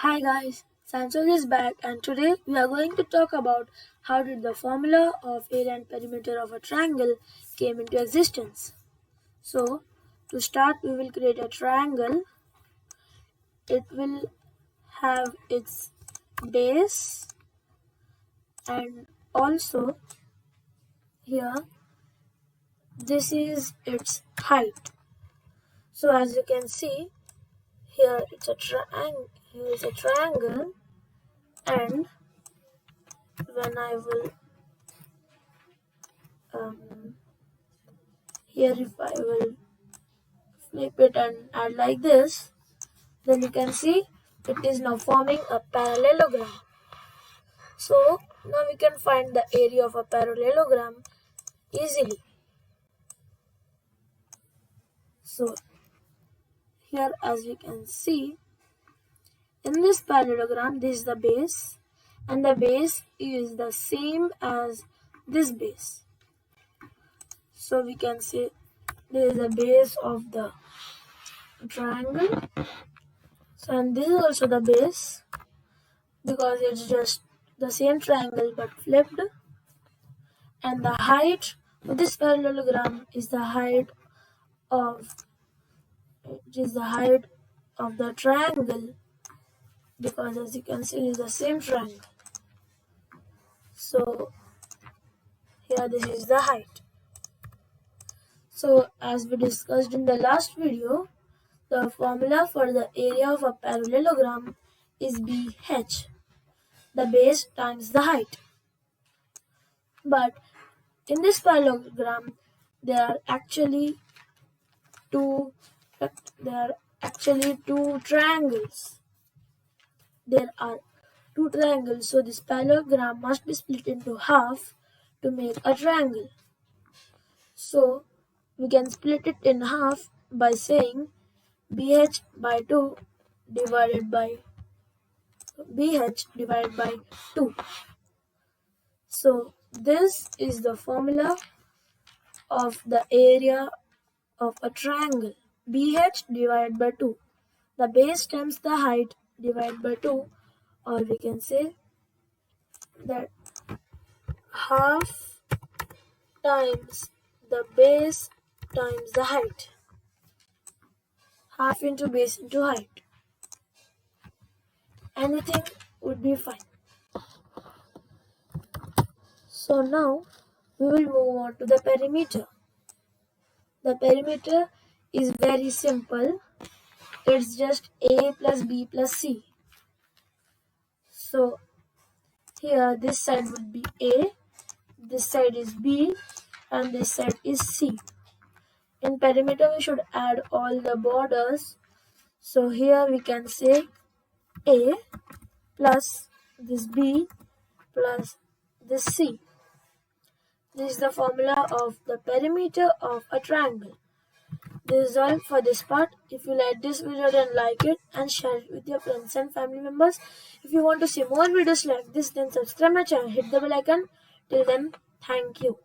Hi guys, Sancho is back and today we are going to talk about how did the formula of area and perimeter of a triangle came into existence. So, to start we will create a triangle. It will have its base and also here this is its height. So as you can see here it's a triangle. Here is a triangle and when I will um, here if I will flip it and add like this, then you can see it is now forming a parallelogram. So now we can find the area of a parallelogram easily. So here as we can see, in this parallelogram this is the base and the base is the same as this base. So we can say this is the base of the triangle. So and this is also the base because it's just the same triangle but flipped, and the height of this parallelogram is the height of the triangle because as you can see it is the same triangle. So here this is the height. So as we discussed in the last video, the formula for the area of a parallelogram is BH, the base times the height. But in this parallelogram, there are actually two triangles. There are two triangles, so this parallelogram must be split into half to make a triangle. So we can split it in half by saying BH by 2 divided by BH divided by 2. So this is the formula of the area of a triangle. BH divided by 2. The base times the height divided by 2, or we can say that half times the base times the height. Half into base into height. Anything would be fine. So now we will move on to the perimeter. The perimeter is very simple. It's just A plus B plus C. So here this side would be A, this side is B, and this side is C. In perimeter we should add all the borders. So here we can say A plus this B plus this C. This is the formula of the perimeter of a triangle. This is all for this part. If you like this video, then like it and share it with your friends and family members. If you want to see more videos like this, then subscribe my channel, hit the bell icon. Till then, thank you.